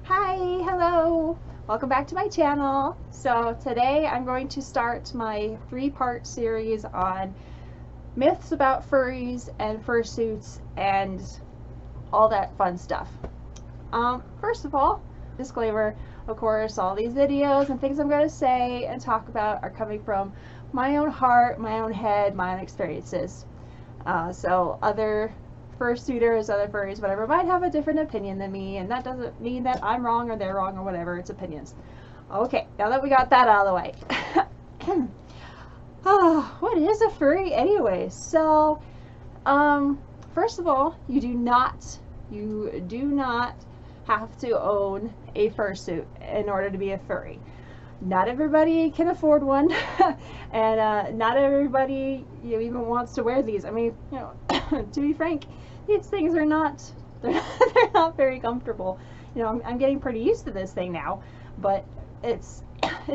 Hi, hello, welcome back to my channel. So today I'm going to start my three-part series on myths about furries and fursuits and all that fun stuff. First of all, disclaimer, of course, all these videos and things I'm going to say and talk about are coming from my own heart, my own head, my own experiences. So other fursuiters, other furries, whatever, might have a different opinion than me, and that doesn't mean that I'm wrong or they're wrong or whatever. It's opinions. Okay, now that we got that out of the way. What is a furry anyway? So, first of all, you do not have to own a fursuit in order to be a furry. Not everybody can afford one, and not everybody even wants to wear these. I mean, to be frank, these things are not they're not very comfortable. I'm getting pretty used to this thing now, but it's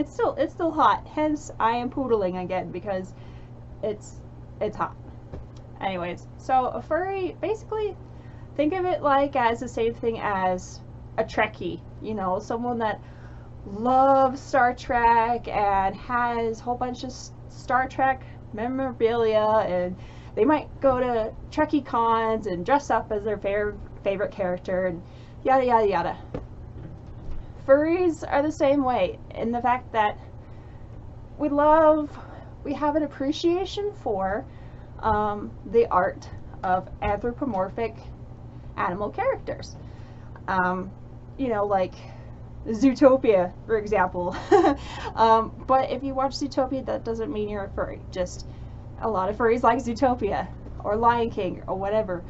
still hot. Hence, I am poodling again because it's hot. Anyways, so a furry, basically, think of it like as the same thing as a Trekkie. Someone that loves Star Trek and has a whole bunch of Star Trek memorabilia, and they might go to Trekkie cons and dress up as their favorite character and yada yada yada. Furries are the same way in the fact that we have an appreciation for the art of anthropomorphic animal characters. Like Zootopia, for example. But if you watch Zootopia, that doesn't mean you're a furry. Just a lot of furries like Zootopia or Lion King or whatever.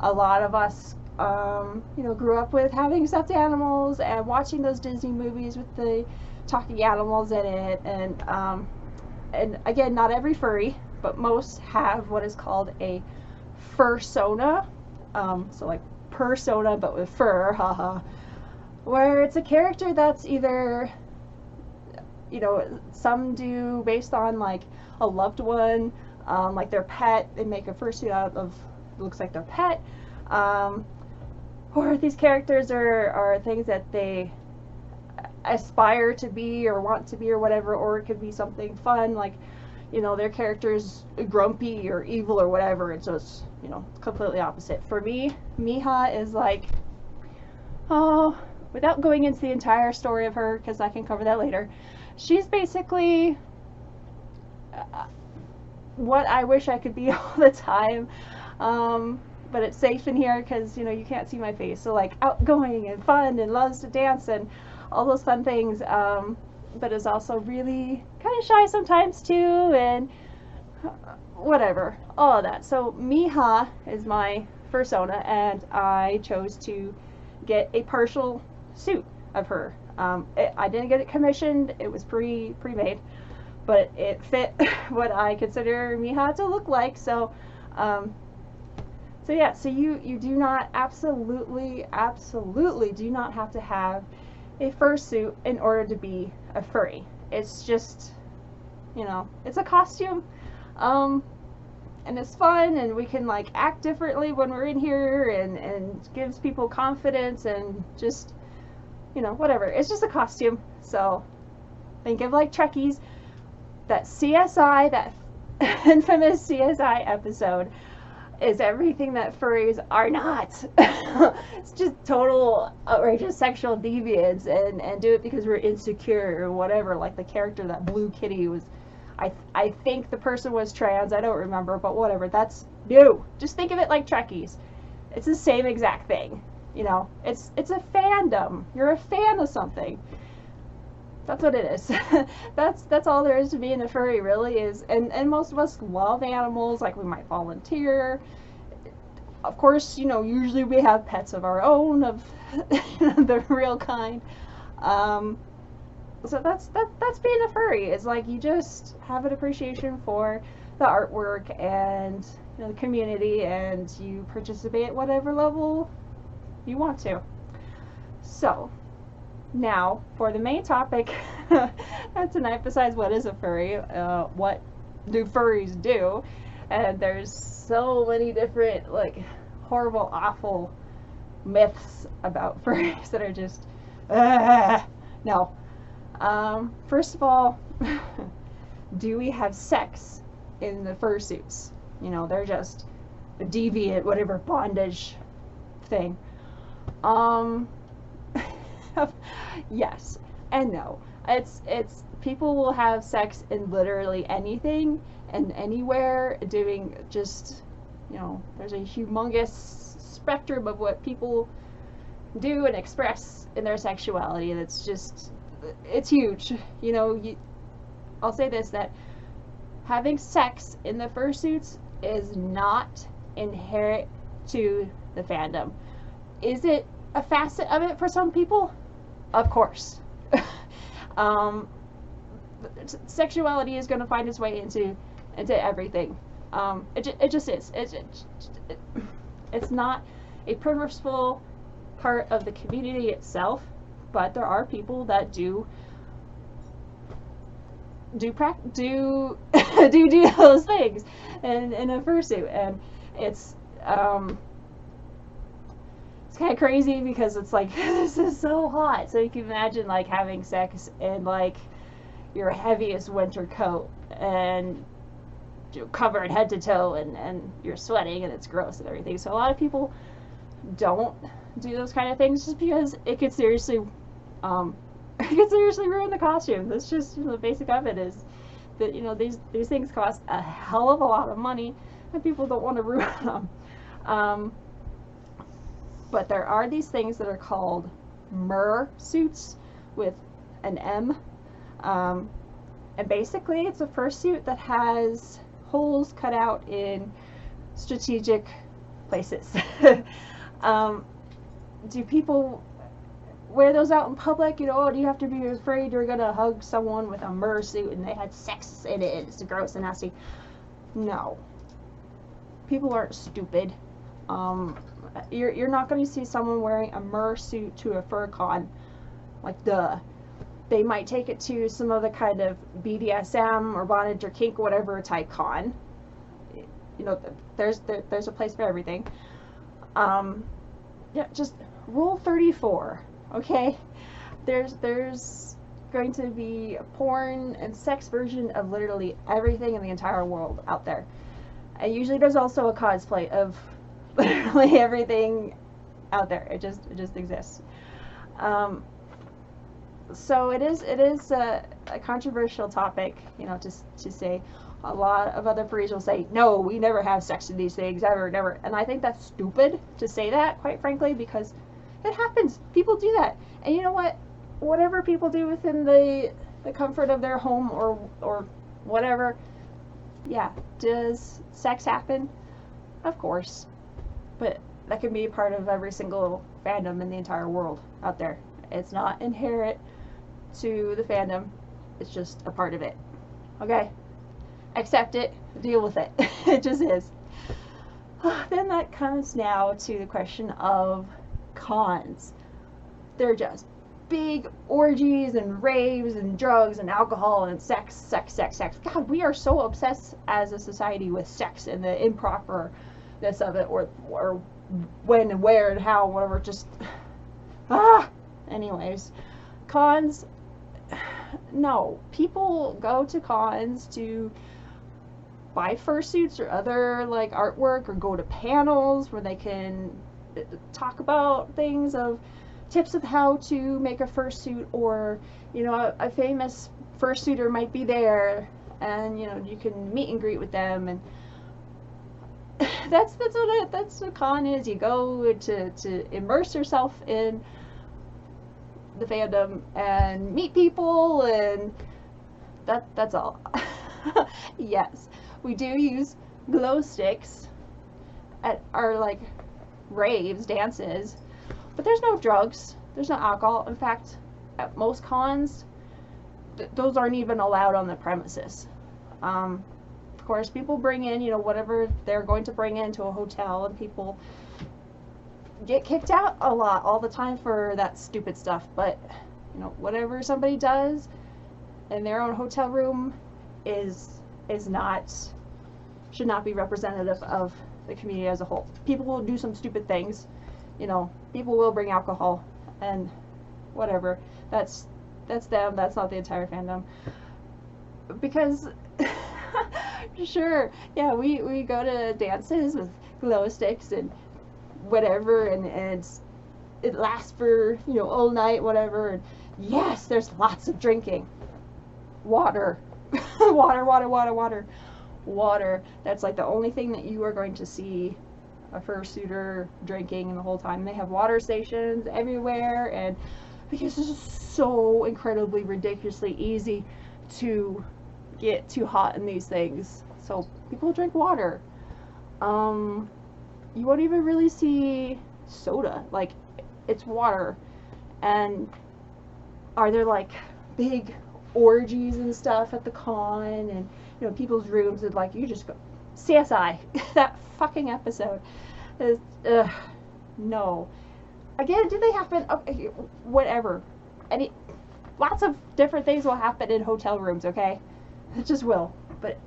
A lot of us, grew up with having stuffed animals and watching those Disney movies with the talking animals in it. And again, not every furry, but most have what is called a fursona. So like persona, but with fur, haha. Where it's a character that's either, some do based on like a loved one, like their pet. They make a fursuit out of looks like their pet, or these characters are things that they aspire to be or want to be or whatever, or it could be something fun like their character's grumpy or evil or whatever, and so it's completely opposite. For me, Miha is like, without going into the entire story of her, because I can cover that later, she's basically what I wish I could be all the time. But it's safe in here because, you can't see my face. So, like, outgoing and fun and loves to dance and all those fun things. But is also really kind of shy sometimes, too, and whatever. All of that. So, Miha is my fursona, and I chose to get a partial suit of her. I didn't get it commissioned. It was pre-made, but it fit what I consider Miha to look like. So yeah. So you do not absolutely do not have to have a fursuit in order to be a furry. It's just it's a costume. And it's fun, and we can like act differently when we're in here, and gives people confidence, and just whatever. It's just a costume. So think of like Trekkies, that CSI, that infamous CSI episode is everything that furries are not. It's just total outrageous sexual deviance, and do it because we're insecure or whatever. Like the character that Blue Kitty was, I think the person was trans, I don't remember, but whatever. That's new. Just think of it like Trekkies. It's the same exact thing. It's a fandom. You're a fan of something. That's what it is. That's all there is to being a furry, really, is. And most of us love animals. Like, we might volunteer. Of course, usually we have pets of our own, of the real kind. So that's being a furry. It's like you just have an appreciation for the artwork and the community, and you participate at whatever level you want to. So now for the main topic tonight, besides what is a furry, what do furries do? And there's so many different like horrible, awful myths about furries that are just No. First of all, do we have sex in the fursuits? You know, they're just a deviant, whatever, bondage thing. Um, yes and no. It's people will have sex in literally anything and anywhere, doing just, you know, there's a humongous spectrum of what people do and express in their sexuality. That's just, it's huge. You know, I'll say this, that having sex in the fursuits is not inherent to the fandom. Is it a facet of it for some people? Of course. Sexuality is going to find its way into everything. It just is. It's not a purposeful part of the community itself, but there are people that do do those things in a fursuit, and it's kind of crazy because it's like, this is so hot. So you can imagine like having sex in like your heaviest winter coat and you're covered head to toe, and you're sweating and it's gross and everything. So a lot of people don't do those kind of things just because it could seriously ruin the costume. That's just, you know, the basic of it is that, you know, these things cost a hell of a lot of money and people don't want to ruin them. But there are these things that are called mer suits with an M. And basically it's a fursuit that has holes cut out in strategic places. Do people wear those out in public? You know, oh, do you have to be afraid you're gonna hug someone with a mer suit and they had sex in it? It's gross and nasty. No. People aren't stupid. You're not going to see someone wearing a mer suit to a fur con. Like, duh. They might take it to some other kind of BDSM or bondage or kink or whatever type con. You know, there's a place for everything. Yeah, just rule 34, okay? There's going to be a porn and sex version of literally everything in the entire world out there. And usually there's also a cosplay of literally everything out there. It just exists. So it is a controversial topic, you know, to say. A lot of other furries will say, no, we never have sex in these things, ever, never. And I think that's stupid to say that, quite frankly, because it happens. People do that. And you know what? Whatever people do within the comfort of their home or whatever, yeah, does sex happen? Of course. But that can be a part of every single fandom in the entire world out there. It's not inherent to the fandom. It's just a part of it. Okay? Accept it. Deal with it. It just is. Then that comes now to the question of cons. They're just big orgies and raves and drugs and alcohol and sex. God, we are so obsessed as a society with sex and the improperness of it, or when and where and how, whatever. Just anyways, cons. No, people go to cons to buy fursuits or other like artwork, or go to panels where they can talk about things of tips of how to make a fursuit, or, you know, a famous fursuiter might be there, and, you know, you can meet and greet with them, and that's what a con is. You go to immerse yourself in the fandom and meet people, and that's all. Yes, we do use glow sticks at our like raves, dances, but there's no drugs, there's no alcohol. In fact, at most cons, those aren't even allowed on the premises. Of course, people bring in, you know, whatever they're going to bring into a hotel, and people get kicked out a lot all the time for that stupid stuff. But, you know, whatever somebody does in their own hotel room should not be representative of the community as a whole. People will do some stupid things, you know, people will bring alcohol, and whatever. That's them. That's not the entire fandom. Because sure, yeah, we go to dances with glow sticks and whatever, and it lasts for, you know, all night, whatever. And yes, there's lots of drinking. Water. Water, water, water, water. Water. That's like the only thing that you are going to see a fursuiter drinking the whole time. They have water stations everywhere, and because it's just so incredibly ridiculously easy to get too hot in these things, so people drink water. You won't even really see soda, like it's water. And are there like big orgies and stuff at the con, and you know, people's rooms, and like you just go CSI that fucking episode is no. Again, do they happen? Okay, whatever. Lots of different things will happen in hotel rooms, okay? It just will. But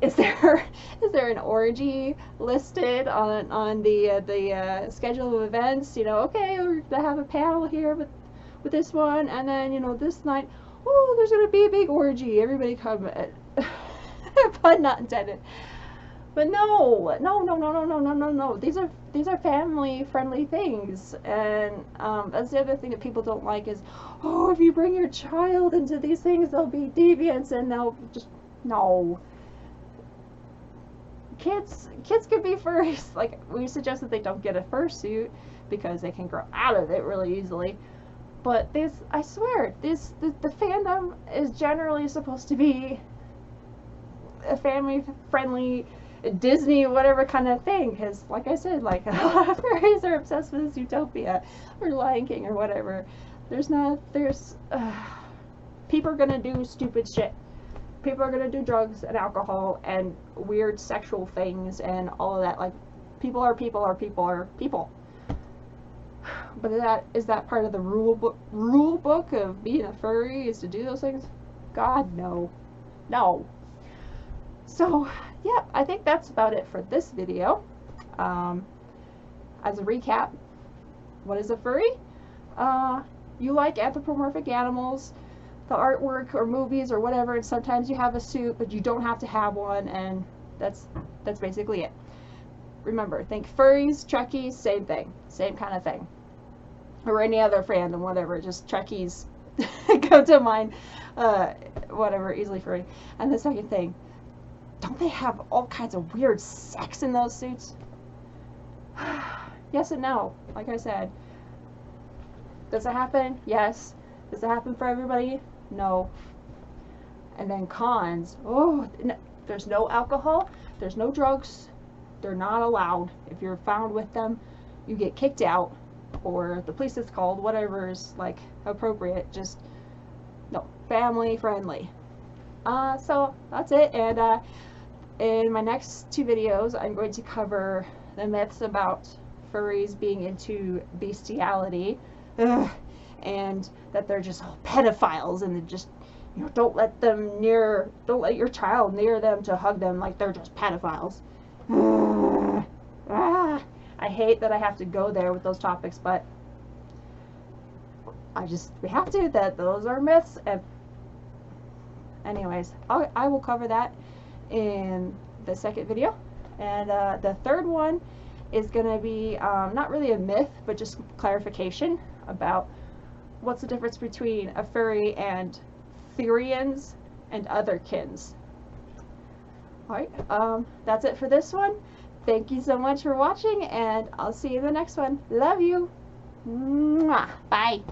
is there an orgy listed on the schedule of events? You know, okay, we're gonna have a panel here with this one, and then, you know, this night, oh, there's gonna be a big orgy. Everybody come. Pun not intended. But no. These are family friendly things, and that's the other thing that people don't like is, oh, if you bring your child into these things, they'll be deviants and they'll just, no. Kids can be furries. Like, we suggest that they don't get a fursuit because they can grow out of it really easily. But I swear, the fandom is generally supposed to be a family friendly Disney whatever kind of thing, because like I said, like, a lot of furries are obsessed with Zootopia or Lion King or whatever. People are gonna do stupid shit. People are gonna do drugs and alcohol and weird sexual things and all of that. Like, people are people. But is that part of the rule book of being a furry, is to do those things? God, no. So yeah, I think that's about it for this video. As a recap, what is a furry? You like anthropomorphic animals, the artwork or movies or whatever, and sometimes you have a suit, but you don't have to have one, and that's basically it. Remember, think furries, Trekkies, same thing, same kind of thing. Or any other fandom, whatever, just Trekkies go to mind, whatever, easily furry. And the second thing, don't they have all kinds of weird sex in those suits? Yes and no, like I said. Does it happen? Yes. Does it happen for everybody? No. And then cons. Oh, no, there's no alcohol, there's no drugs, they're not allowed. If you're found with them, you get kicked out, or the police is called, whatever is like appropriate. Just no, family friendly. So that's it, and in my next two videos I'm going to cover the myths about furries being into bestiality, and that they're just all pedophiles, and they just, you know, don't let your child near them to hug them, like they're just pedophiles. I hate that I have to go there with those topics, but we have to, that those are myths. And anyways, I will cover that in the second video. And the third one is going to be not really a myth, but just clarification about what's the difference between a furry and Therians and otherkins. Alright, that's it for this one. Thank you so much for watching, and I'll see you in the next one. Love you. Mwah. Bye.